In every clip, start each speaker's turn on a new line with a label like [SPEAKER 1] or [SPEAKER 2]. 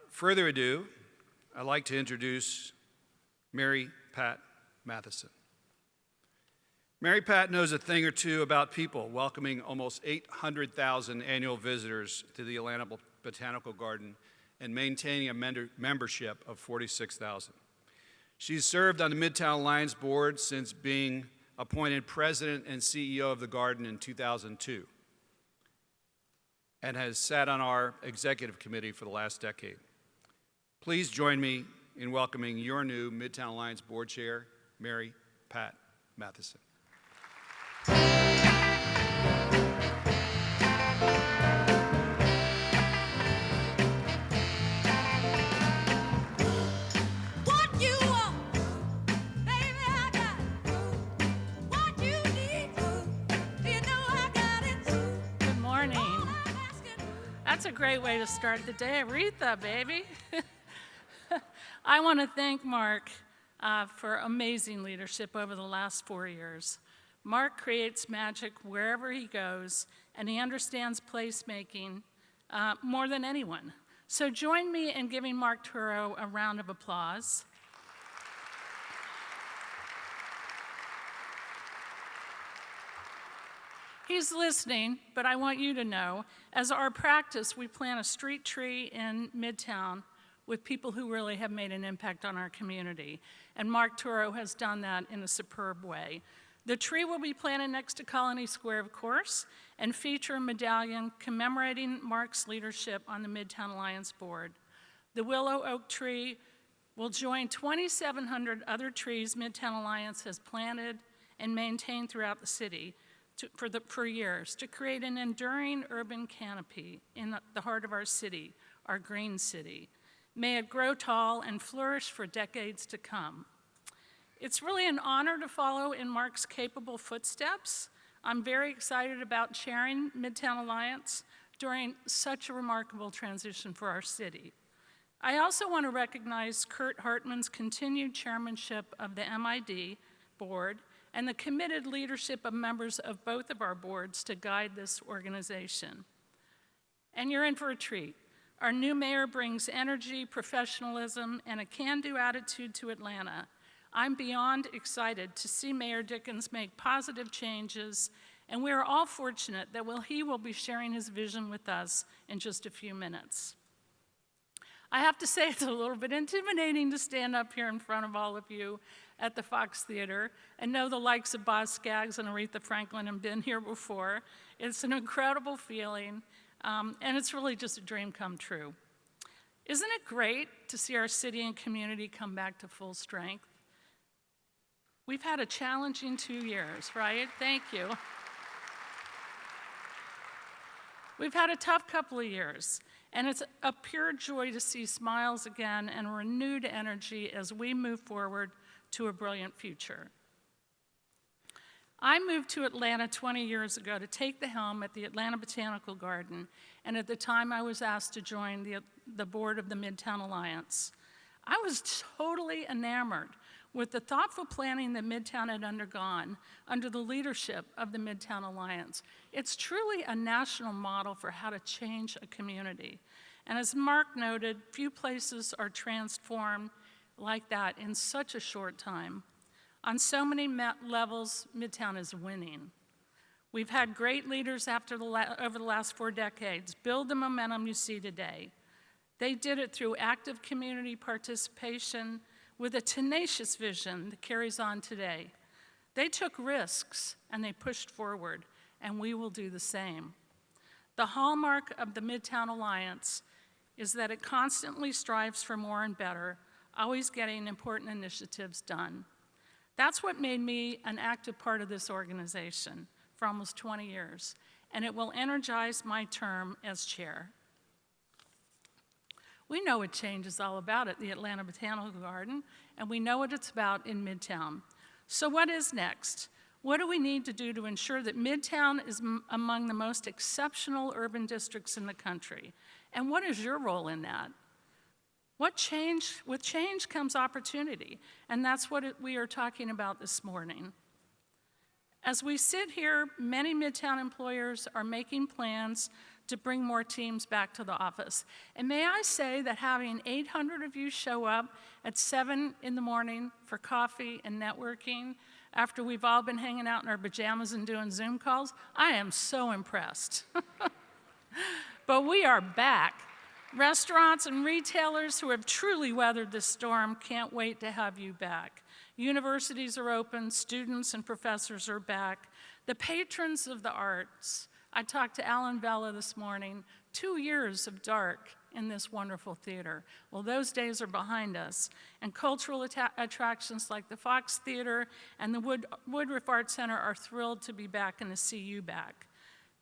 [SPEAKER 1] further ado, I'd like to introduce Mary Pat Matheson. Mary Pat knows a thing or two about people, welcoming almost 800,000 annual visitors to the Atlanta Botanical Garden and maintaining a membership of 46,000. She's served on the Midtown Alliance board since being appointed president and CEO of the garden in 2002, and has sat on our executive committee for the last decade. Please join me in welcoming your new Midtown Alliance board chair, Mary Pat Matheson.
[SPEAKER 2] That's a great way to start the day. Aretha, baby. I want to thank Mark for amazing leadership over the last 4 years. Mark creates magic wherever he goes, and he understands placemaking more than anyone. So join me in giving Mark Turo a round of applause. He's listening, but I want you to know, as our practice, we plant a street tree in Midtown with people who really have made an impact on our community. And Mark Turo has done that in a superb way. The tree will be planted next to Colony Square, of course, and feature a medallion commemorating Mark's leadership on the Midtown Alliance board. The willow oak tree will join 2,700 other trees Midtown Alliance has planted and maintained throughout the city for years to create an enduring urban canopy in the heart of our city, our green city. May it grow tall and flourish for decades to come. It's really an honor to follow in Mark's capable footsteps. I'm very excited about chairing Midtown Alliance during such a remarkable transition for our city. I also want to recognize Kurt Hartman's continued chairmanship of the MID board and the committed leadership of members of both of our boards to guide this organization. And you're in for a treat. Our new mayor brings energy, professionalism, and a can-do attitude to Atlanta. I'm beyond excited to see Mayor Dickens make positive changes, and we are all fortunate that he will be sharing his vision with us in just a few minutes. I have to say it's a little bit intimidating to stand up here in front of all of you at the Fox Theater and know the likes of Boz Scaggs and Aretha Franklin have been here before. It's an incredible feeling, and it's really just a dream come true. Isn't it great to see our city and community come back to full strength? We've had a challenging 2 years, right? Thank you. We've had a tough couple of years, and it's a pure joy to see smiles again and renewed energy as we move forward to a brilliant future. I moved to Atlanta 20 years ago to take the helm at the Atlanta Botanical Garden, and at the time I was asked to join the board of the Midtown Alliance. I was totally enamored with the thoughtful planning that Midtown had undergone under the leadership of the Midtown Alliance. It's truly a national model for how to change a community. And as Mark noted, few places are transformed like that in such a short time. On so many levels, Midtown is winning. We've had great leaders over the last 4 decades build the momentum you see today. They did it through active community participation with a tenacious vision that carries on today. They took risks and they pushed forward, and we will do the same. The hallmark of the Midtown Alliance is that it constantly strives for more and better, always getting important initiatives done. That's what made me an active part of this organization for almost 20 years, and it will energize my term as chair. We know what change is all about at the Atlanta Botanical Garden, and we know what it's about in Midtown. So what is next? What do we need to do to ensure that Midtown is among the most exceptional urban districts in the country? And what is your role in that? With change comes opportunity, and that's what we are talking about this morning. As we sit here, many Midtown employers are making plans to bring more teams back to the office. And may I say that having 800 of you show up at 7 in the morning for coffee and networking after we've all been hanging out in our pajamas and doing Zoom calls, I am so impressed. But we are back. Restaurants and retailers who have truly weathered the storm can't wait to have you back. Universities are open, students and professors are back. The patrons of the arts, I talked to Alan Vella this morning, 2 years of dark in this wonderful theater. Well, those days are behind us, and cultural attractions like the Fox Theater and the Woodruff Art Center are thrilled to be back and to see you back.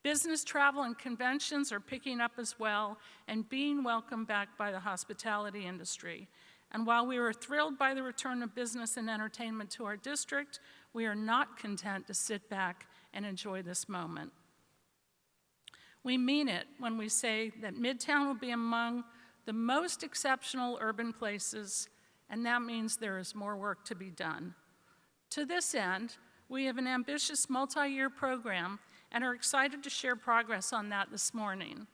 [SPEAKER 2] Business travel and conventions are picking up as well and being welcomed back by the hospitality industry. And while we were thrilled by the return of business and entertainment to our district, we are not content to sit back and enjoy this moment. We mean it when we say that Midtown will be among the most exceptional urban places, and that means there is more work to be done. To this end, we have an ambitious multi-year program and are excited to share progress on that this morning.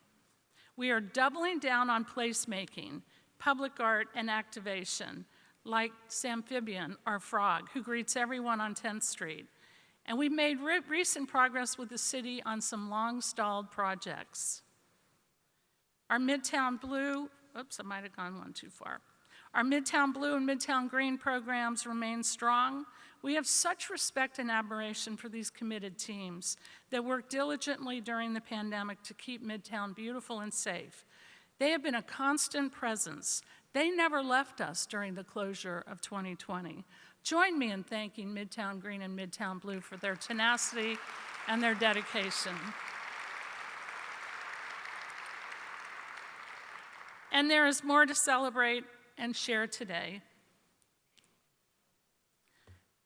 [SPEAKER 2] We are doubling down on placemaking, public art, and activation, like Samphibian, our frog, who greets everyone on 10th Street. And we've made recent progress with the city on some long-stalled projects. Our Midtown Blue, oops, I might have gone one too far. Our Midtown Blue and Midtown Green programs remain strong. We have such respect and admiration for these committed teams that worked diligently during the pandemic to keep Midtown beautiful and safe. They have been a constant presence. They never left us during the closure of 2020. Join me in thanking Midtown Green and Midtown Blue for their tenacity and their dedication. And there is more to celebrate and share today.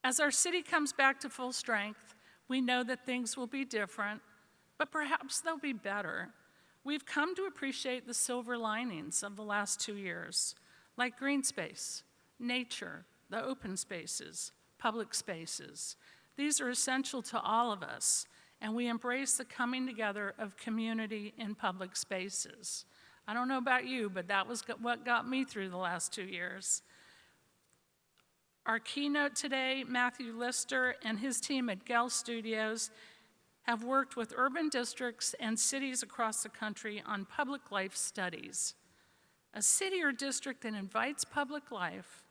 [SPEAKER 2] As our city comes back to full strength, we know that things will be different, but perhaps they'll be better. We've come to appreciate the silver linings of the last 2 years, like green space, nature, the open spaces, public spaces. These are essential to all of us, and we embrace the coming together of community in public spaces. I don't know about you, but that was what got me through the last 2 years. Our keynote today, Matthew Lister and his team at Gell Studios have worked with urban districts and cities across the country on public life studies. A city or district that invites public life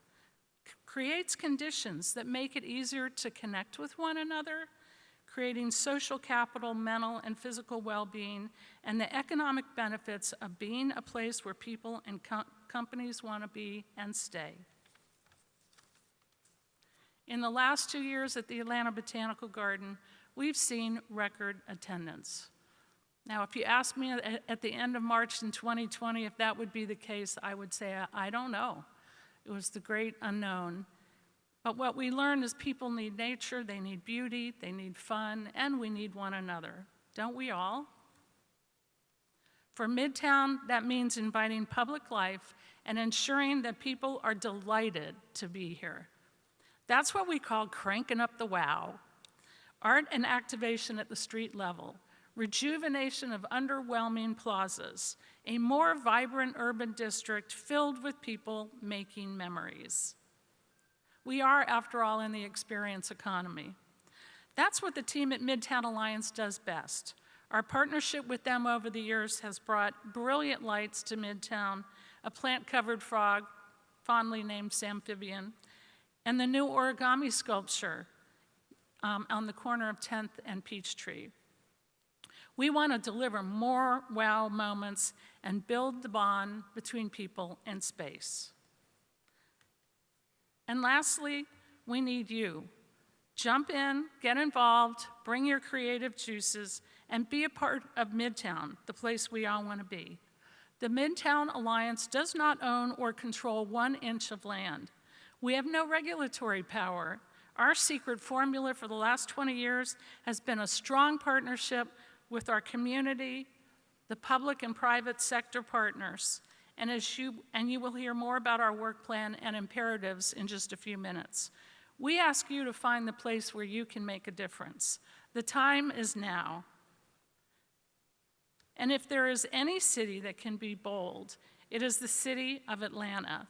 [SPEAKER 2] creates conditions that make it easier to connect with one another, creating social capital, mental and physical well-being, and the economic benefits of being a place where people and companies want to be and stay. In the last 2 years at the Atlanta Botanical Garden, we've seen record attendance. Now, if you asked me at the end of March in 2020 if that would be the case, I would say, I don't know. It was the great unknown. But what we learned is people need nature, they need beauty, they need fun, and we need one another. Don't we all? For Midtown, that means inviting public life and ensuring that people are delighted to be here. That's what we call cranking up the wow. Art and activation at the street level, rejuvenation of underwhelming plazas, a more vibrant urban district filled with people making memories. We are, after all, in the experience economy. That's what the team at Midtown Alliance does best. Our partnership with them over the years has brought brilliant lights to Midtown, a plant-covered frog, fondly named Samphibian, and the new origami sculpture on the corner of 10th and Peachtree. We want to deliver more wow moments and build the bond between people and space. And lastly, we need you. Jump in, get involved, bring your creative juices, and be a part of Midtown, the place we all want to be. The Midtown Alliance does not own or control 1 inch of land. We have no regulatory power. Our secret formula for the last 20 years has been a strong partnership with our community, the public and private sector partners. And you will hear more about our work plan and imperatives in just a few minutes. We ask you to find the place where you can make a difference. The time is now. And if there is any city that can be bold, it is the city of Atlanta.